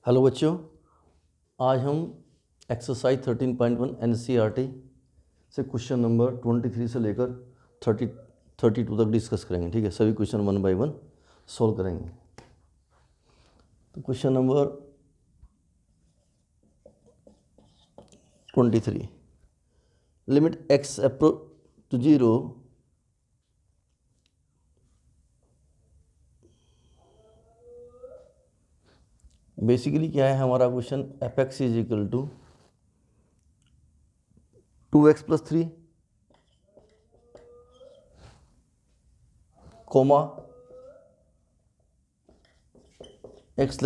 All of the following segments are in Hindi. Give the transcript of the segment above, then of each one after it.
हेलो बच्चों, आज हम एक्सरसाइज 13.1 एनसीईआरटी से क्वेश्चन नंबर 23 से लेकर 32 तक डिस्कस करेंगे। ठीक है, सभी क्वेश्चन 1 बाय 1 सॉल्व करेंगे। तो question number 23, limit x approach to 0 basically क्या है हमारा question, f x is equal to 2x + 3 comma x <=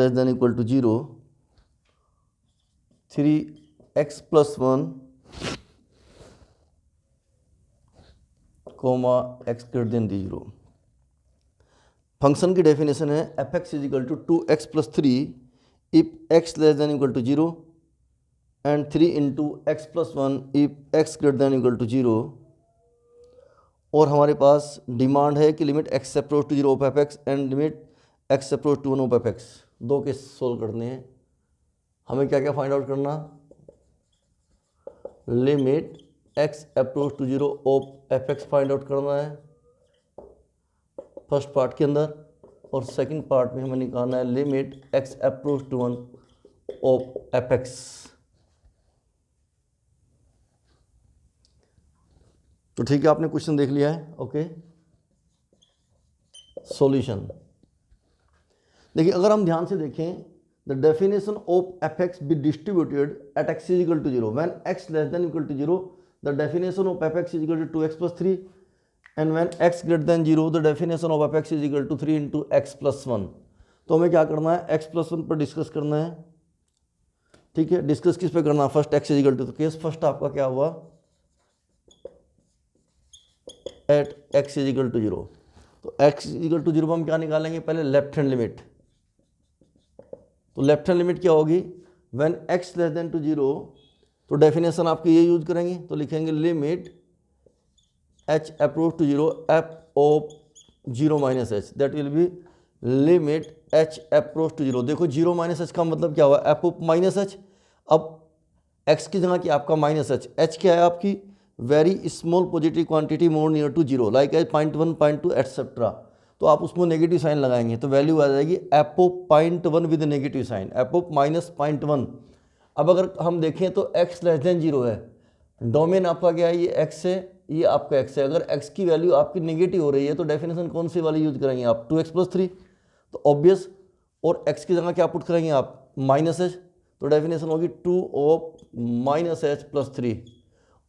0, 3x + 1 comma x > 0। Function की डेफिनेशन है f x is equal to 2x + 3 if x <= 0 and 3 × x + 1 if x > 0। और हमारे पास डिमांड है कि limit x approach to 0 of F x and limit x approach to 1 of F x, दो केस सोल्व करने हैं। हमें क्या क्या फाइंड आउट करना, limit x approach to 0 of F x find out करना है फर्स्ट पार्ट के अंदर, और सेकंड पार्ट में हमें निकालना है limit x approach to 1 of F x. तो ठीक है, आपने क्वेश्चन देख लिया है। ओके, सॉल्यूशन देखिए, अगर हम ध्यान से देखें, the definition of F x be distributed at x = 0 when x <= 0, the definition of F x is equal to 2x + 3 and when x > 0, the definition of F x is equal to 3 × x + 1। तो हमें क्या करना है, x + 1 पर डिस्कस करना है। ठीक है, डिस्कस किस पे करना है, first x is equal to, तो केस फर्स्ट आपका क्या हुआ, at x is equal to 0। तो x इज इक्वल टू 0 पर हम क्या निकालेंगे, पहले लेफ्ट हैंड लिमिट। तो लेफ्ट हैंड लिमिट क्या होगी, व्हेन x <= 0, तो डेफिनेशन आपकी ये यूज करेंगे, तो लिखेंगे limit h approach to 0 f of 0 - h, that will be limit h approach to 0। देखो 0 - h का मतलब क्या हुआ, f ऑफ -h। अब x की जगह की आपका -h, h क्या है आपकी, very small positive quantity more near to 0 like as 0.1 0.2 etcetera. तो आप उसमें नेगेटिव साइन लगाएंगे तो वैल्यू आ जाएगी f of 0.1 with negative sign, f of -0.1। अब अगर हम देखें तो x <= 0 है, डोमेन आपका क्या है, ये x है, ये आपका x है। अगर x की वैल्यू आपकी नेगेटिव हो रही है तो डेफिनेशन कौन सी वाली यूज करेंगे आप, 2x + 3, तो ऑब्वियस। और x की जगह क्या पुट करेंगे आप, -h, तो डेफिनेशन होगी 2 ऑफ -h + 3।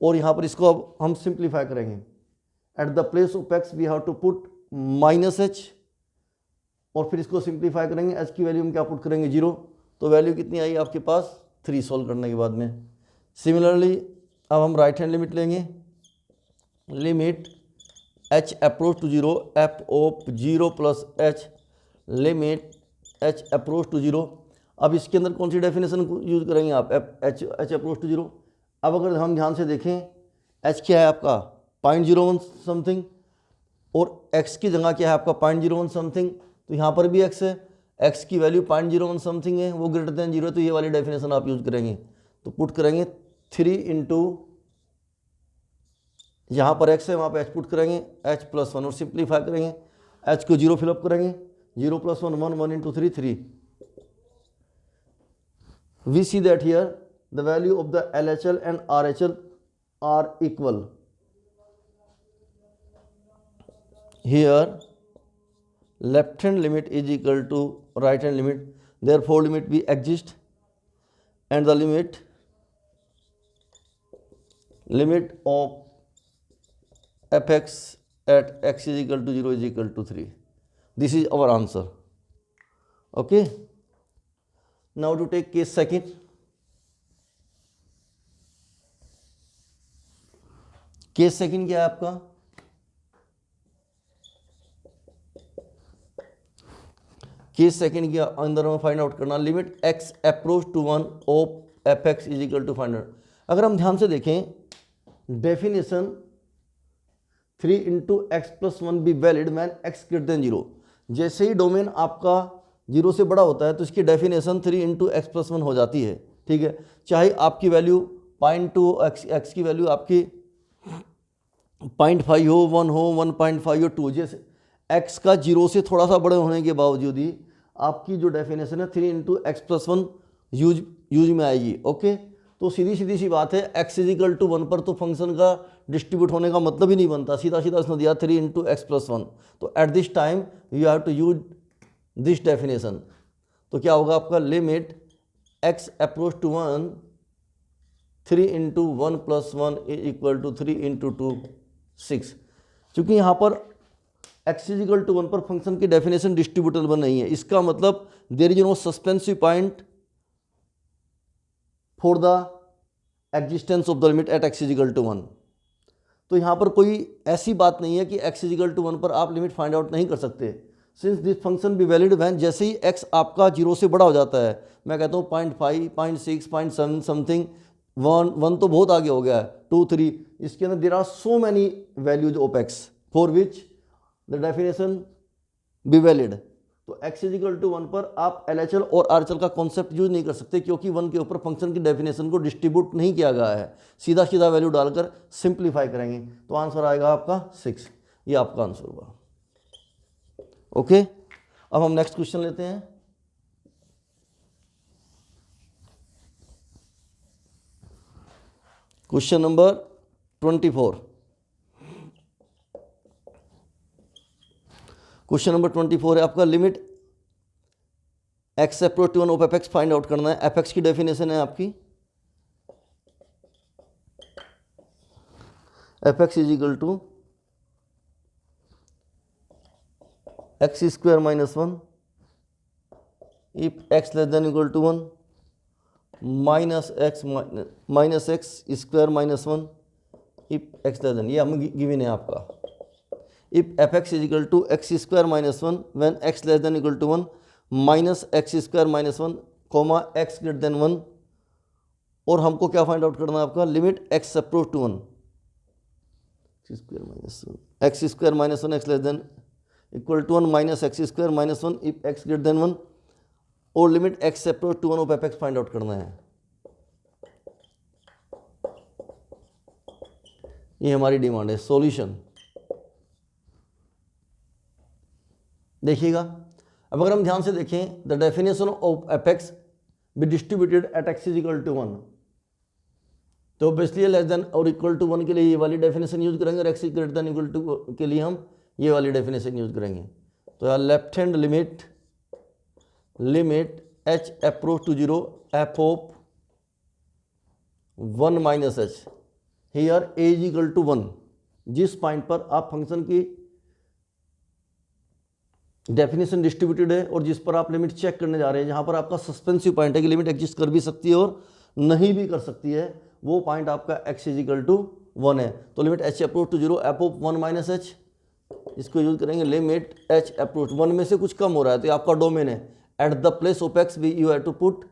और यहाँ पर इसको अब हम सिंप्लीफाई करेंगे, at the place of x we have to put -h, और फिर इसको सिंप्लीफाई करेंगे, h की वैल्यू हम क्या पुट करेंगे, 0। तो वैल्यू कितनी आई आपके पास, 3 सोल्व करने के बाद में। सिमिलरली अब हम राइट हैंड लिमिट लेंगे, limit h approach to 0 f of 0 + h, limit h approach to 0। अब इसके अंदर कौन सी डेफिनेशन यूज करेंगे आप, h अप्रोच टू 0। अब अगर हम ध्यान से देखें, h क्या है आपका 0.01 समथिंग, और x की जगह क्या है आपका 0.01 समथिंग, तो यहाँ पर भी x है, x की वैल्यू 0.01 समथिंग है, वो ग्रेटर देन 0, तो ये वाली डेफिनेशन आप यूज करेंगे। तो पुट करेंगे 3 × यहाँ पर x है, वहाँ पर h पुट करेंगे h + 1, और सिंप्लीफाई करेंगे, h को 0 फिलअप करेंगे, 0 + 1 1 1 × 3 3। We see that here the value of the LHL and RHL are equal. Here left hand limit is equal to right hand limit, therefore limit B exists, and the limit of fx at x is equal to 0 is equal to 3. This is our answer. Okay, now to take case second. Case second क्या है आपका, केस सेकंड के अंदर हमें फाइंड आउट करना limit x approach to 1 of F x is equal to find out. अगर हम ध्यान से देखें, definition 3 × x + 1 be valid man x > 0। जैसे ही डोमेन आपका जीरो से बड़ा होता है तो इसकी definition 3 into x plus one हो जाती है, ठीक है। चाहे आपकी वैल्यू 0.2 एक्स की वैल्यू आपकी 0.5 हो, 1 हो, 1.5 हो, 2, जैसे एक्स का जीरो से थोड़ा सा बड़े होने के बावजूद ही आपकी जो डेफिनेशन है 3 into x plus one use में आएगी, ओके। तो सीधी सी बात है, एक्स इजिकल टू 1 पर तो फंक्शन का डिस्ट्रीब्यूट होने का मतलब ही नहीं बनता, सीधा उसने दिया 3 इंटू एक्स प्लस वन। तो at this time you have to use this definition. तो क्या होगा आपका, limit x approach to 1 3 into 1 plus 1 equal to 3 into 2 6। चूंकि यहाँ पर एक्स इजिकल टू 1 पर फंक्शन की डेफिनेशन डिस्ट्रीब्यूटेबल नहीं है, इसका मतलब there is no suspensive point for the existence of the limit at x is equal to 1। तो यहाँ पर कोई ऐसी बात नहीं है कि एक्स इजिकल टू 1 पर आप लिमिट फाइंड आउट नहीं कर सकते, since this function be valid when, जैसे ही एक्स आपका जीरो से बड़ा हो जाता है, मैं कहता हूँ 0.5, 0.6, 0.7 समथिंग, 1 तो बहुत आगे हो गया है, 2, 3, इसके अंदर there are so many values of x for which the definition be valid. तो एक्स इजिकल टू 1 पर आप LHL और RHL का कॉन्सेप्ट यूज नहीं कर सकते, क्योंकि 1 के ऊपर फंक्शन की डेफिनेशन को डिस्ट्रीब्यूट नहीं किया गया है, सीधा वैल्यू डालकर सिंप्लीफाई करेंगे। तो आंसर आएगा आपका 6, ये आपका आंसर हुआ, ओके। अब हम नेक्स्ट क्वेश्चन लेते हैं। Question number 24। क्वेश्चन नंबर 24 है आपका, limit x approach to 1 of F x find out करना है। एफ एक्स की डेफिनेशन है आपकी f x is equal to x square minus 1 if x less than equal to 1 minus x square minus 1 if x less than, ये हम गिवन है आपका। If f x is equal to x square minus 1 when x less than equal to 1 minus x square minus 1 comma x greater than 1। और हमको क्या फाइंड आउट करना है आपका, limit x approach to 1 x square minus 1 x less than equal to 1 minus x square minus 1 if x greater than 1, और limit x approach to 1 of F x find out करना है। ये हमारी डिमांड है। सॉल्यूशन देखिएगा, अब अगर हम ध्यान से देखें, the definition of F x be distributed at x is equal to 1, तो ऑब्वियसली लेस देन और इक्वल टू 1 के लिए ये वाली डेफिनेशन यूज करेंगे, और x is greater than equal to के लिए हम ये वाली डेफिनेशन यूज करेंगे। तो यार left hand limit h approach to 0 f of 1 minus h, here a is equal to 1, जिस पॉइंट पर आप फंक्शन की डेफिनेशन डिस्ट्रीब्यूटेड है और जिस पर आप लिमिट चेक करने जा रहे हैं, जहां पर आपका सस्पेंसिव पॉइंट है कि लिमिट एग्जिस्ट कर भी सकती है और नहीं भी कर सकती है, वो पॉइंट आपका एक्स इज इक्वल टू 1 है। तो limit h approach to 0 f of 1 minus h, इसको यूज करेंगे। लिमिट एच अप्रोच 1 में से कुछ कम हो रहा है तो आपका डोमेन है, at the place of x we you have to put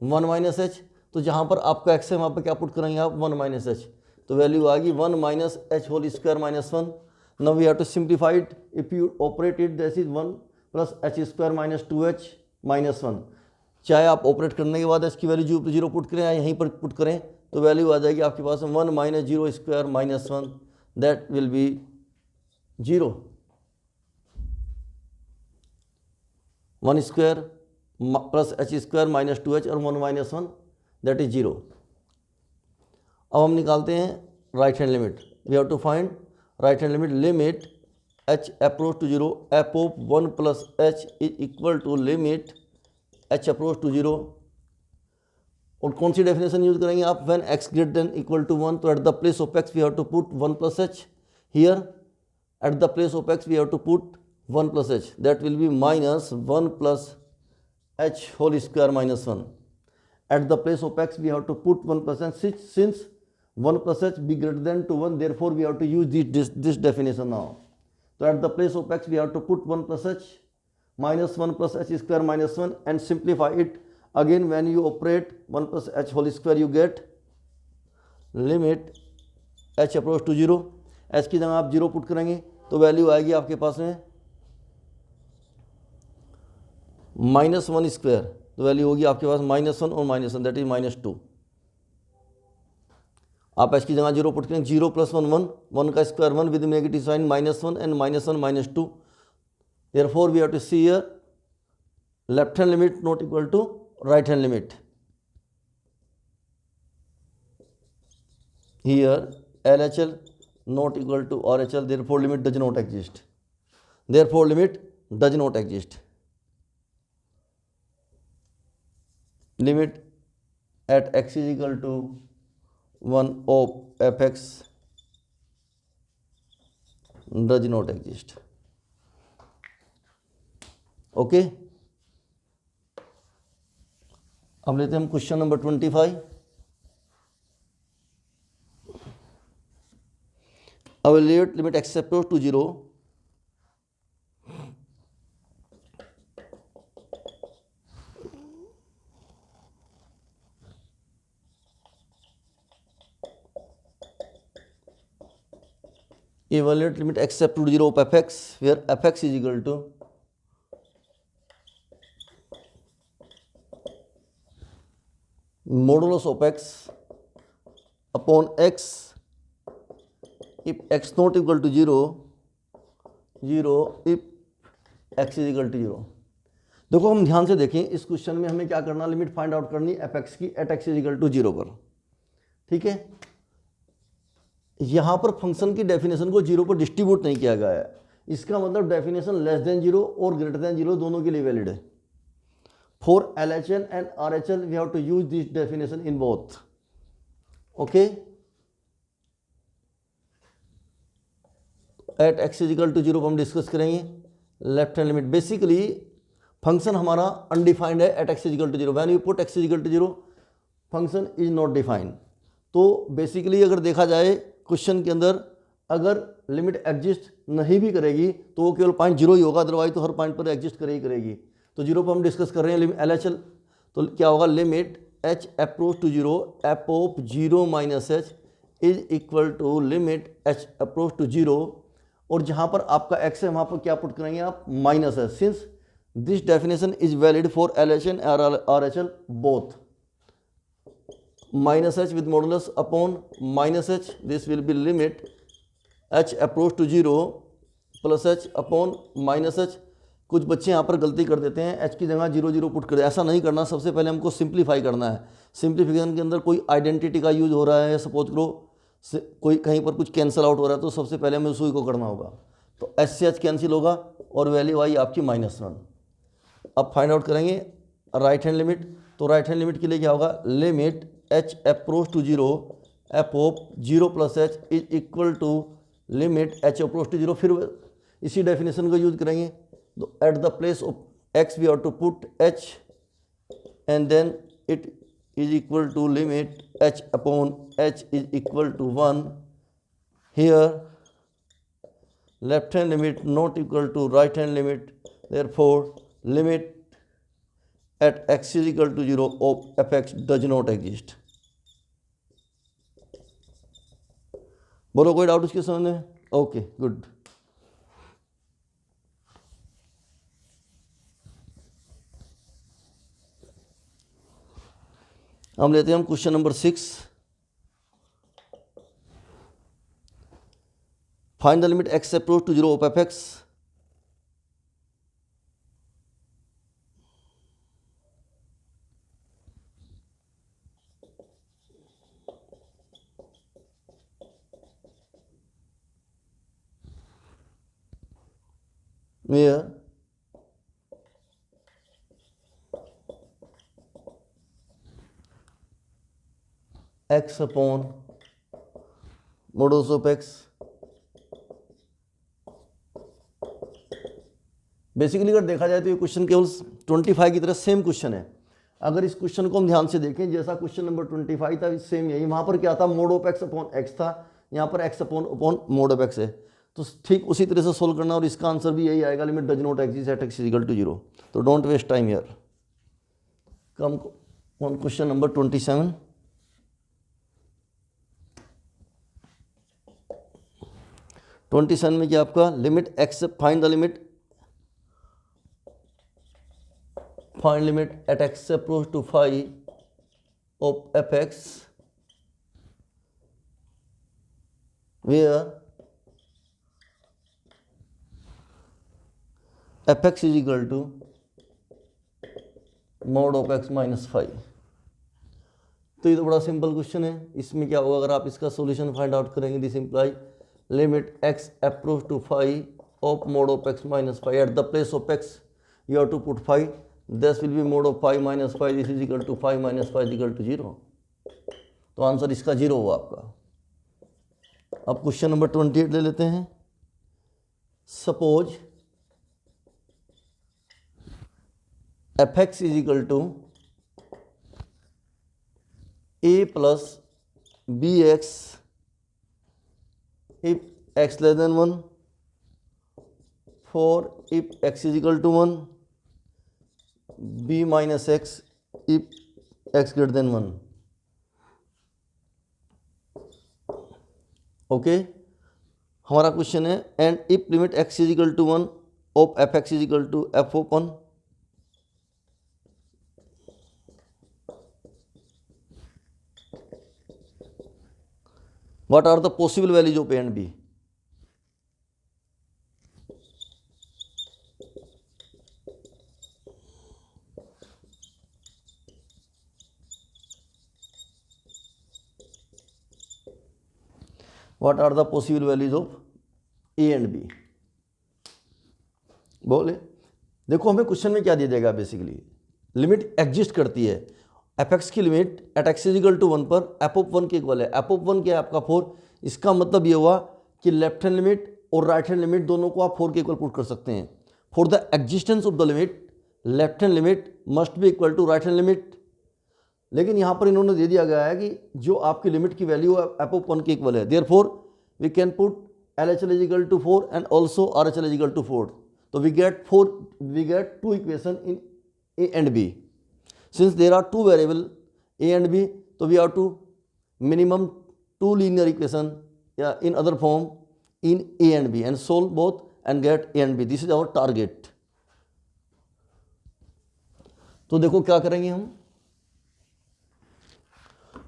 1 minus h, तो जहां पर आपका एक्स है वहां पर क्या पुट करेंगे आप, 1 माइनस एच, तो वैल्यू आ गई 1 minus h whole square minus 1। Now we have to simplify it, if you operate it this is 1 plus h square minus 2h minus 1। चाहे आप ऑपरेट करने के बाद एच की वैल्यू 0 पुट करें या यहीं पर पुट करें, तो वैल्यू आ जाएगी आपके पास 1 minus 0 square minus 1, that will B 0। 1 square plus h square minus 2h और 1 माइनस 1, दैट इज 0। अब हम निकालते हैं right hand limit. We have to find right hand limit, limit h approach to 0 f of 1 plus h is equal to limit h approach to 0। और कौन सी डेफिनेशन यूज करेंगे आप, when x greater than equal to 1, तो at the place of x we have to put 1 plus h, here at the place of x we have to put 1 plus h, that will be minus 1 plus h whole square minus 1। At the place of x we have to put 1 plus h, since 1 plus h be greater than to 1, therefore we have to use this definition now. So at the place of x we have to put 1 plus h minus 1 plus h square minus 1 and simplify it. Again when you operate 1 plus h whole square you get limit h approach to 0, h की जगह आप 0 पुट करेंगे तो वैल्यू आएगी आपके पास में -1 स्क्वायर, तो वैल्यू होगी आपके पास -1 और -1, दैट इज -2। आप h की जगह 0 पुट करें, 0 + 1 1, 1 का square 1 with negative sign, -1 and -1 -2, therefore we have to see here left hand limit not equal to right hand limit. Here LHL not equal to RHL, therefore limit does not exist. Therefore limit does not exist. Limit at x is equal to 1 of fx does not exist. Okay. अब लेते हैं हम question number 25। Evaluate limit x approach to 0 evaluate limit x approach to 0 of fx, where fx is equal to modulus of x upon x if x not equal to 0, 0 if x is equal to 0। देखो हम ध्यान से देखें, इस क्वेश्चन में हमें क्या करना, लिमिट फाइंड आउट करनी एफ एक्स की at x is equal to 0 पर। ठीक है, यहां पर फंक्शन की डेफिनेशन को 0 पर डिस्ट्रीब्यूट नहीं किया गया है, इसका मतलब डेफिनेशन लेस देन 0 और ग्रेटर देन 0 दोनों के लिए वैलिड है। For LHL and RHL we have to use this definition in both. Okay, at x is equal to 0 पर हम डिस्कस करेंगे left hand limit. Basically function हमारा अनडिफाइंड है at x is equal to 0, when you put x is equal to 0 function is not defined. तो बेसिकली अगर देखा जाए क्वेश्चन के अंदर अगर लिमिट एग्जिस्ट नहीं भी करेगी तो वो केवल पॉइंट 0 ही होगा, अदरवाइज तो हर पॉइंट पर एग्जिस्ट करेगी। तो 0 पर हम डिस्कस कर रहे हैं LHL, तो क्या होगा, limit h approach to 0 f of 0 minus h is equal to limit h approach to 0, और जहां पर आपका x है वहां पर क्या पुट करेंगे आप, माइनस है। Since this definition is valid for LHL और RHL both, minus h with modulus upon minus h, this will be limit h approach to 0 plus h upon minus h। कुछ बच्चे यहाँ पर गलती कर देते हैं, h की जगह 0 0 पुट कर दे, ऐसा नहीं करना। सबसे पहले हमको सिंप्लीफाई करना है। सिंप्लीफिकेशन के अंदर कोई आइडेंटिटी का यूज हो रहा है, सपोज करो कोई कहीं पर कुछ कैंसिल आउट हो रहा है, तो सबसे पहले हमें उसी को करना होगा। तो h से h कैंसिल होगा और वैल्यू आई आपकी -1। अब फाइंड आउट करेंगे राइट हैंड लिमिट, तो राइट हैंड लिमिट के लिए क्या होगा, limit h approach to 0 f of 0 plus h is equal to limit h approach to 0। फिर इसी डेफिनेशन को यूज करेंगे, तो at the place of x we have to put h and then it is equal to limit h upon h is equal to 1। Here left hand limit not equal to right hand limit, therefore limit at x is equal to 0 of fx does not exist। बोलो कोई डाउट उसके समझ में? Okay good. हम लेते हैं हम question number 6। Find the limit x approach to 0 of fx where x upon modulus of x, basically अगर देखा जाए तो ये क्वेश्चन केवल 25 की तरह सेम क्वेश्चन है। अगर इस क्वेश्चन को हम ध्यान से देखें, जैसा क्वेश्चन नंबर 25 था सेम यही, वहां पर क्या था, mode of x upon x था, यहाँ पर x upon mode of x है। तो ठीक उसी तरह से सोल्व करना और इसका आंसर भी यही आएगा, limit does not exist at x equal to 0। तो don't waste time here, come on question number 27। में क्या आपका limit x, find the limit find limit at x approach to five of F x where fx is equal to mod of x minus five. तो ये तो बड़ा सिंपल क्वेश्चन है। इसमें क्या होगा, अगर आप इसका सॉल्यूशन फाइंड आउट करेंगे, this imply limit x approach to five of mod of x minus five, at the place of x you have to put 5, this will be mod of 5 minus 5, this is equal to 5 minus 5 is equal to 0। तो आंसर इसका 0 हुआ आपका। अब क्वेश्चन नंबर 28 ले लेते हैं। Suppose f x is equal to a plus b x if x less than 1, for if x is equal to 1, b minus x if x greater than 1। Okay, हमारा क्वेश्चन है and if limit x is equal to 1 of F x is equal to f of 1, what are the possible values of a and b? What are the possible values of a and b? बोले, देखो हमें क्वेश्चन में क्या दिया जाएगा, बेसिकली लिमिट एग्जिस्ट करती है, एफ एक्स की limit at x is equal to 1 पर एफ ऑफ 1 के इक्वल है। एफ ऑफ 1 क्या है आपका 4। इसका मतलब ये हुआ कि लेफ्ट हैंड लिमिट और राइट हैंड लिमिट दोनों को आप 4 के इक्वल पुट कर सकते हैं। For the existence of the limit left hand limit must be equal to right hand limit. लेकिन यहाँ पर इन्होंने दे दिया गया है कि जो आपकी लिमिट की वैल्यू एफ ऑफ 1 के इक्वल है, therefore we can put LHL is equal to 4 and also RHL is equal to 4. So we get two equation in A and B. Since there are two variable A and B, so we have to minimum two linear equation in other form in A and B and solve both and get A and B. This is our target. तो देखो क्या करेंगे हम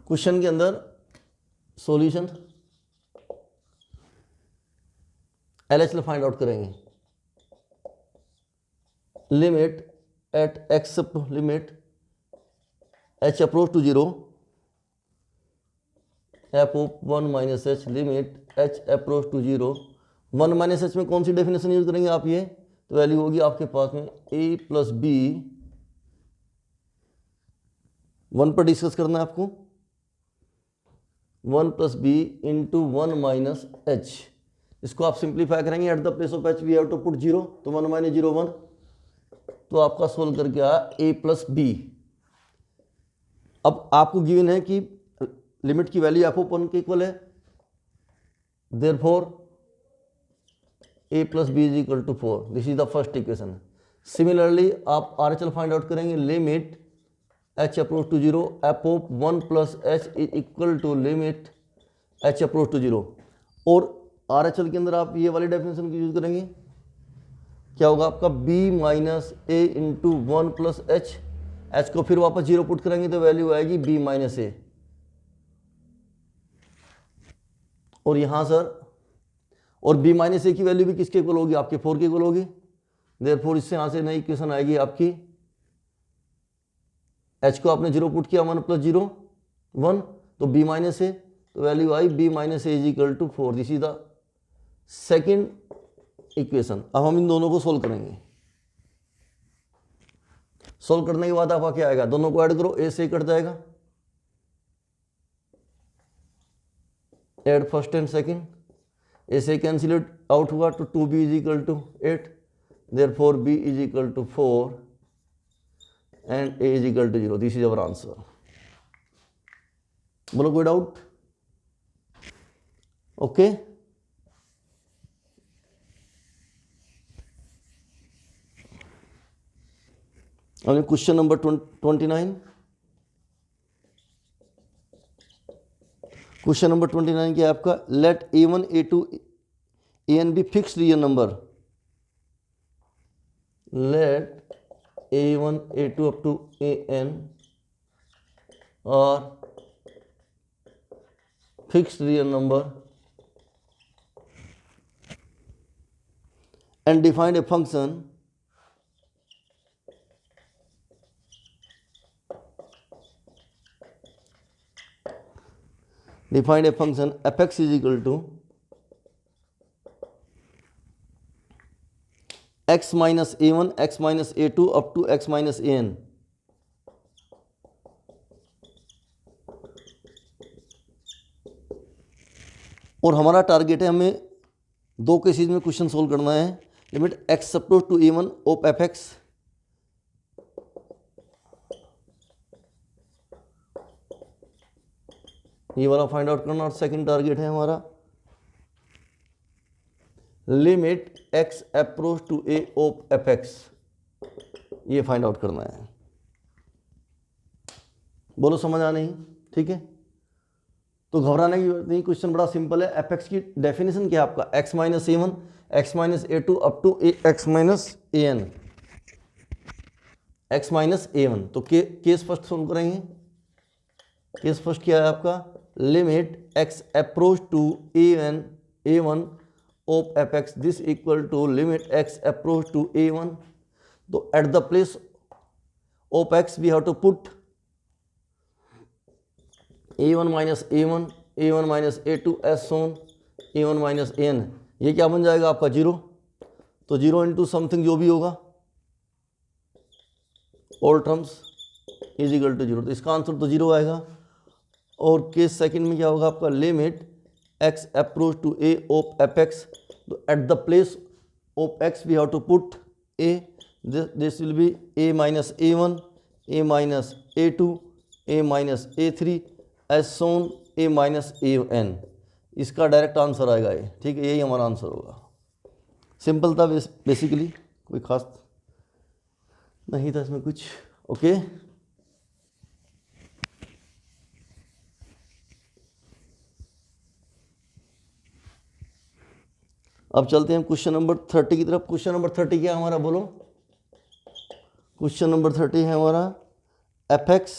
क्वेश्चन के अंदर सॉल्यूशन LHL फाइंड आउट करेंगे। Limit at x limit h approach to 0 f of 1 minus h limit h approach to 0। 1 minus h में कौन सी डेफिनेशन यूज करेंगे आप, ये तो वैल्यू होगी आपके पास में a प्लस बी। 1 पर डिस्कस करना है आपको, 1 plus b into 1 minus h. इसको आप सिंप्लीफाई करेंगे, at the place of h we have to put 0, तो 1 माइनस 0 1, तो आपका सोल्व करके आया a प्लस बी। अब आपको गिवन है कि लिमिट की वैल्यू एफ ऑफ 1 के इक्वल है, therefore a plus b is equal to 4। This is the first equation. Similarly आप RHL फाइंड आउट करेंगे, limit h approach to 0 f of 1 plus h is equal to limit h approach to 0। और RHL के अंदर आप ये वाली डेफिनेशन की यूज करेंगे, क्या होगा आपका b माइनस ए इंटू 1 प्लस एच को फिर वापस 0 पुट करेंगे तो वैल्यू आएगी b माइनस ए। और यहां सर और b माइनस ए की वैल्यू भी किसके इक्वल होगी, आपके 4 के इक्वल होगी। देयरफॉर इससे यहां से नई इक्वेशन आएगी आपकी, h को आपने 0 पुट किया, 1 प्लस 0 1, तो b माइनस ए, तो वैल्यू आई b minus a is equal to 4। This is the second equation. अब हम इन दोनों को सोल्व करेंगे। सोल्व करने के बाद आपका क्या आएगा, दोनों को ऐड करो, ए से कट जाएगा, add first and second, a से कैंसिल आउट हुआ तो 2b is equal to 8, therefore b is equal to 4 and a is equal to 0। This is our answer. बोलो कोई doubt? Okay, question number 29। Question number 29 क्या है आपका, let a1 a2 a and b fixed real number. Let a1 a2 up to an or fixed real number and define a function fx is equal to x minus a1 x minus a2 up to x minus an। और हमारा टारगेट है, हमें दो केसेस में क्वेश्चन सोल्व करना है। Limit x approach to a1 of fx ये वाला फाइंड आउट करना, और सेकंड टारगेट है हमारा limit x approach to a of fx, ये फाइंड आउट करना है। बोलो समझ आ नहीं? ठीक है, तो घबराने की जरूरत नहीं, क्वेश्चन बड़ा सिंपल है। fx की डेफिनेशन क्या है आपका? x minus a1 x minus a2 up to x minus an, x minus a1। तो केस फर्स्ट सोल्व करेंगे। केस फर्स्ट क्या है आपका? Limit x approach to a1 of fx this equal to limit x approach to a1। तो at the place of x we have to put a1 minus a1 a1 minus a2 as so on a1 minus an। ये क्या बन जाएगा आपका? 0। तो 0 इंटू समथिंग जो भी होगा all terms is equal to 0, तो इसका आंसर तो 0 आएगा। और केस सेकंड में क्या होगा आपका? Limit x approach to a of fx, तो at the place of x we have to put a, this will be a minus a1 a minus a2 a minus a3 as so on a minus an। इसका डायरेक्ट आंसर आएगा ये। ठीक है, यही हमारा आंसर होगा। सिंपल था बेसिकली, कोई खास नहीं था इसमें कुछ। ओके, अब चलते हैं क्वेश्चन नंबर 30 की तरफ। क्वेश्चन नंबर 30 क्या है हमारा? बोलो। क्वेश्चन नंबर 30 है हमारा fx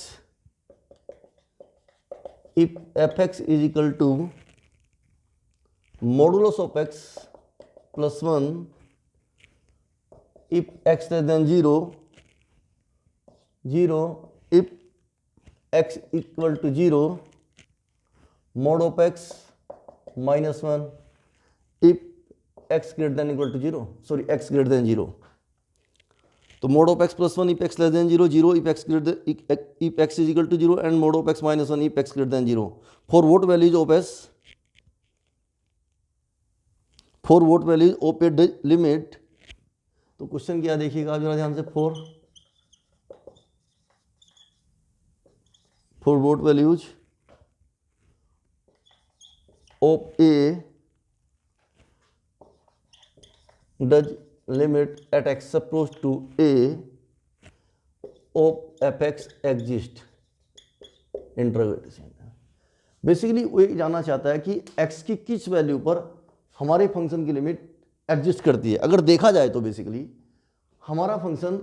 if fx is equal to modulus of x plus 1 if x less than 0 if x equal to 0 mod of x minus 1 if x greater than equal to 0, sorry x greater than 0। तो mod of x plus 1 if x less than 0 if x greater than, if x is equal to 0 and mod of x minus 1 if x greater than 0 for what values of s, for what values of a limit। तो क्वेश्चन क्या देखिएगा आप जरा ध्यान से। for what values of a does limit at x approach to a of fx exist, interrogative. Basically वो ये जानना चाहता है कि x की किस वैल्यू पर हमारे फंक्शन की लिमिट एग्जिस्ट करती है। अगर देखा जाए तो बेसिकली हमारा function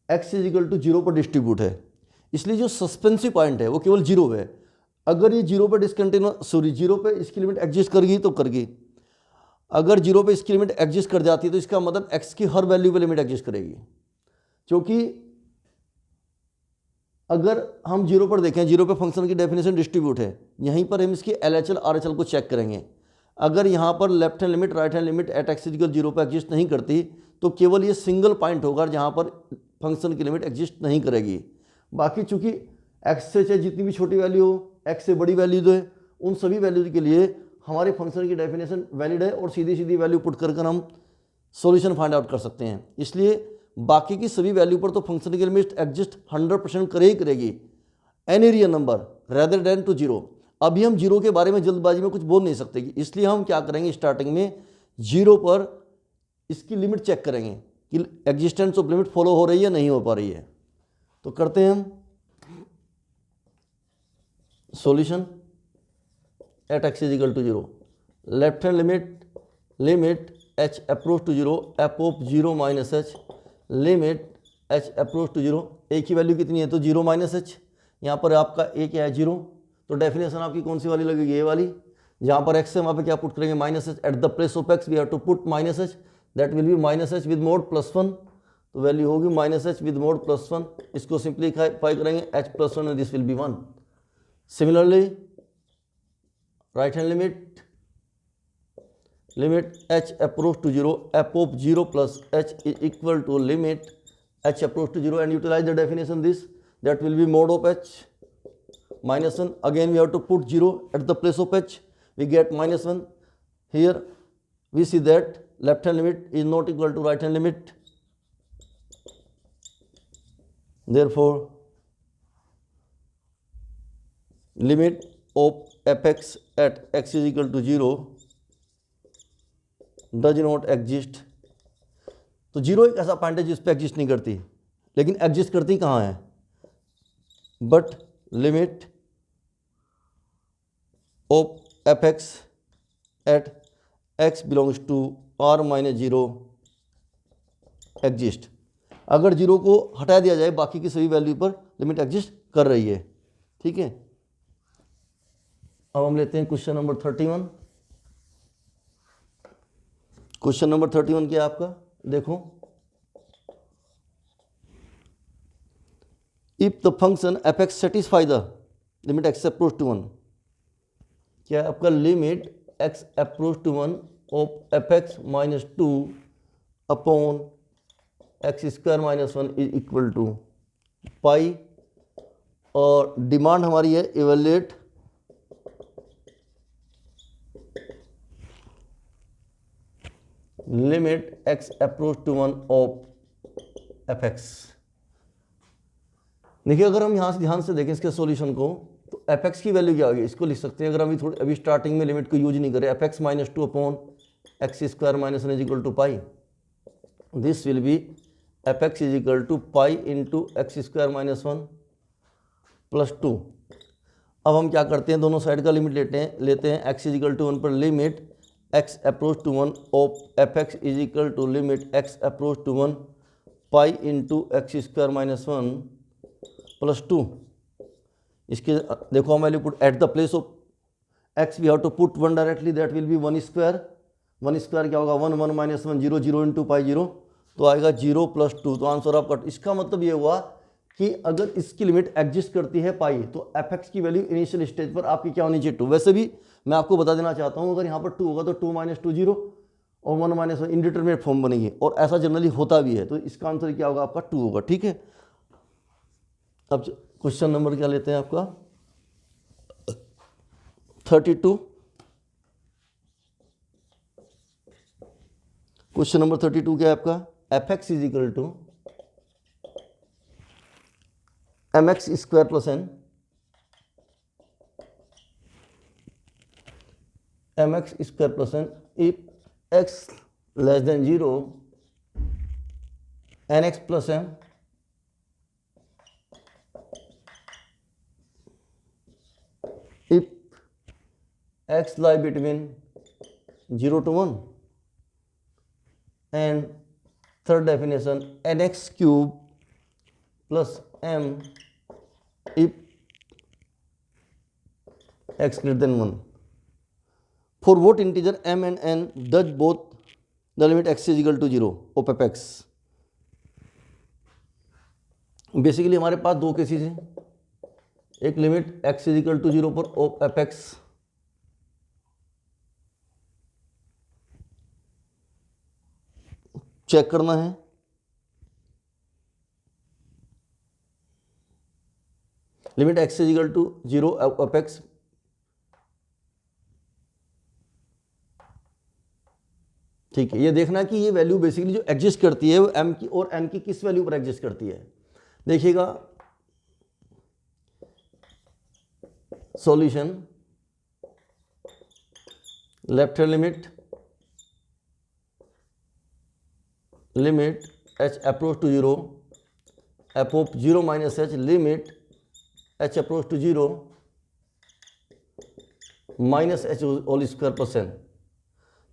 x is equal to 0 पर डिस्ट्रीब्यूट है, इसलिए जो सस्पेंसिव पॉइंट है वो केवल 0 है। अगर ये 0 पर डिसकंटिन्यूअस, सॉरी 0 पे इसकी लिमिट एग्जिस्ट करेगी तो करेगी। अगर 0 पे इसकी लिमिट एग्जिस्ट कर जाती है तो इसका मतलब x की हर वैल्यू पे लिमिट एग्जिस्ट करेगी। क्योंकि अगर हम 0 पर देखें, 0 पे फंक्शन की डेफिनेशन डिस्ट्रीब्यूट है, यहीं पर हम इसकी LHL RHL को चेक करेंगे। अगर यहाँ पर left hand limit right hand limit at x equal 0 पर एग्जिस्ट नहीं करती तो केवल ये सिंगल पॉइंट होगा जहाँ पर फंक्शन की लिमिट एग्जिस्ट नहीं करेगी। बाकी चूंकि x से चाहे जितनी भी छोटी वैल्यू हो, x से बड़ी वैल्यू दो है, उन सभी वैल्यूज के लिए हमारे फंक्शन की डेफिनेशन वैलिड है और सीधी सीधी वैल्यू पुट कर हम सॉल्यूशन फाइंड आउट कर सकते हैं। इसलिए बाकी की सभी वैल्यू पर तो फंक्शन की लिमिट एग्जिस्ट 100% करेगी any real number rather than to 0। अभी हम 0 के बारे में जल्दबाजी में कुछ बोल नहीं सकते, इसलिए हम क्या करेंगे, स्टार्टिंग में 0 पर इसकी लिमिट चेक करेंगे कि एग्जिस्टेंस ऑफ लिमिट फॉलो हो रही है नहीं हो पा रही है। तो करते हैं हम solution at x is equal to 0, left hand limit h approach to 0 f of 0 minus h, limit H approach to zero, A की वैल्यू कितनी है तो जीरो माइनस एच, यहाँ पर आपका ए क्या है जीरो, तो डेफिनेशन आपकी कौन सी वाली लगेगी ये वाली, जहाँ पर एक्स है वहाँ पे क्या पुट करेंगे minus h, at the place of x we have to put minus h, that will be minus h with mod plus one, तो वैल्यू होगी minus h with mod plus one, इसको सिंप्लीफाई करेंगे h plus one and this will be one. Similarly right hand limit h approach to 0 f of 0 plus h is equal to limit h approach to 0 and utilize the definition this, that will be mod of h minus 1, again we have to put 0 at the place of h, we get minus 1, here we see that left hand limit is not equal to right hand limit, therefore limit of fx at x is equal to 0 does not exist. तो जीरो एक ऐसा पॉइंट है जिस पे एग्जिस्ट नहीं करती, लेकिन एग्जिस्ट करती कहाँ है, but limit of F x at x belongs to R minus zero exist. अगर जीरो को हटा दिया जाए बाकी की सभी वैल्यू पर लिमिट एग्जिस्ट कर रही है, ठीक है। अब हम लेते हैं क्वेश्चन नंबर 31। क्वेश्चन नंबर 31 क्या आपका, देखो, if the function F X satisfy the limit x approach to one, क्या आपका limit x approach to one of F x minus two upon x square minus one is equal to pi, और डिमांड हमारी है evaluate limit x approach to one of F X. देखिए अगर हम यहाँ से ध्यान से देखें इसके सॉल्यूशन को, तो एफ एक्स की वैल्यू क्या होगी, इसको लिख सकते हैं अगर अभी स्टार्टिंग में लिमिट को यूज नहीं करें, f x minus two upon x square minus one is equal to pi, this will be f x is equal to pi into x square minus one plus two. अब हम क्या करते हैं, दोनों साइड का लिमिट लेते हैं x is equal to one पर limit x approach to 1 of fx is equal to limit x approach to 1 pi into x square minus 1 plus 2। इसके देखो हम value put at the place of x we have to put 1 directly, that will be 1 square, 1 square क्या होगा 1 1 माइनस 1 0 0 इंटू पाई 0, तो आएगा 0 प्लस 2, तो आंसर आपका। इसका मतलब ये हुआ कि अगर इसकी लिमिट एग्जिस्ट करती है पाई, तो एफ एक्स की वैल्यू इनिशियल स्टेज पर आपकी क्या होनी चाहिए 2। वैसे भी मैं आपको बता देना चाहता हूं अगर यहाँ पर 2 होगा तो 2 माइनस 2 0 और 1 माइनस 1 इनडिटरमिनेट फॉर्म बनेगी, और ऐसा जनरली होता भी है, तो इसका आंसर क्या होगा आपका 2 होगा, ठीक है। अब क्वेश्चन नंबर क्या लेते हैं आपका 32। क्वेश्चन नंबर 32 क्या है आपका, f x is equal to m x square plus n, m x square plus n if x less than 0 n x plus m if x lie between 0 to 1 and third definition nx cube plus m if x greater than 1, for what integer m and n does both the limit x is equal to 0 of f x। Basically हमारे पास दो केसेस हैं, एक limit x is equal to 0 पर ऑफ एफ एक्स, चेक करना है, limit x is equal to 0 of x, ठीक है। ये देखना कि ये वैल्यू बेसिकली जो एग्जिस्ट करती है वो m की और n की किस वैल्यू पर एग्जिस्ट करती है। देखिएगा solution, left hand limit h approach to 0 f of 0 minus h limit h approach to 0 minus h whole square plus n,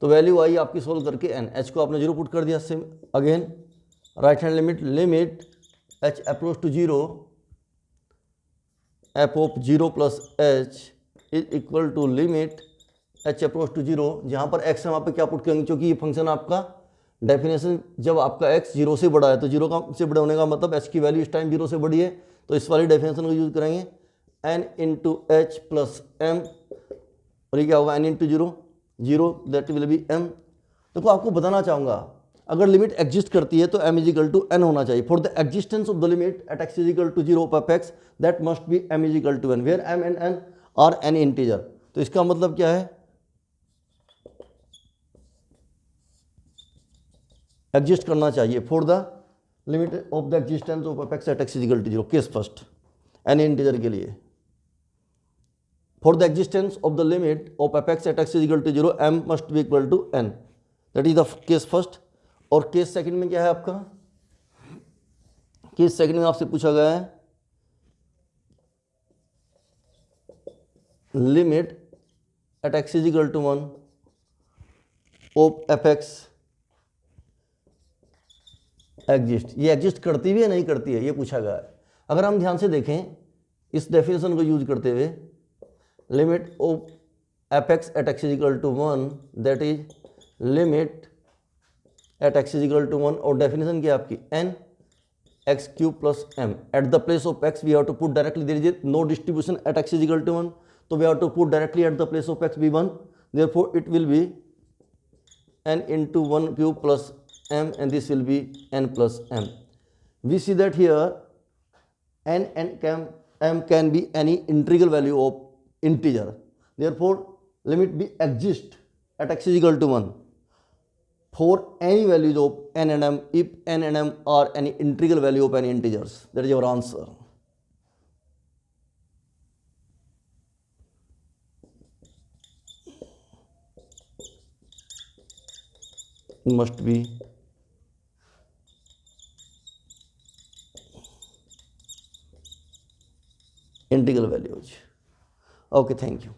तो वैल्यू आई आपकी सोल्व करके n, h को आपने 0 पुट कर दिया। Same again right hand limit h approach to 0, f of 0 plus h is equal to limit h approach to 0, जहाँ पर x हम वहाँ पे क्या पुट करेंगे, क्योंकि ये फंक्शन आपका डेफिनेशन जब आपका x 0 से बड़ा है तो 0 का से बड़ा होने का मतलब h की वैल्यू इस टाइम 0 से बड़ी है, तो इस वाली डेफिनेशन को यूज करेंगे n into H plus m, और ये क्या होगा n into 0 0 that will B m। देखो आपको बताना चाहूँगा, अगर लिमिट एग्जिस्ट करती है तो m is equal to n होना चाहिए। For the existence of the limit at x is equal to 0 of x that must be m is equal to n, where m and n are n integer. तो इसका मतलब क्या है, एग्जिस्ट करना चाहिए for the limit of the existence of x at x is equal to 0, case first n integer के लिए। For the existence of the limit of x at x is equal to 0 m must be equal to n, that is the case first. और केस सेकंड में क्या है आपका, केस सेकंड में आपसे पूछा गया है limit at x is equal to 1 of fx exist. ये एग्जिस्ट करती भी है नहीं करती है, ये पूछा गया है। अगर हम ध्यान से देखें इस डेफिनेशन को यूज करते हुए, limit of fx at x is equal to 1 that is limit at x is equal to 1, और डेफिनेशन क्या है आपकी n x cube plus m। At the place of x we have to put directly, there is no distribution at x is equal to 1, तो we have to put directly at the place of x be 1, therefore it will be n into 1 cube plus m, and this will be n plus m. We see that here n and m can be any integral value of integer, therefore limit be exist at x is equal to 1 for any values of n and m if n and m are any integral value of any integers. That is your answer. Must be integral values. Okay, thank you.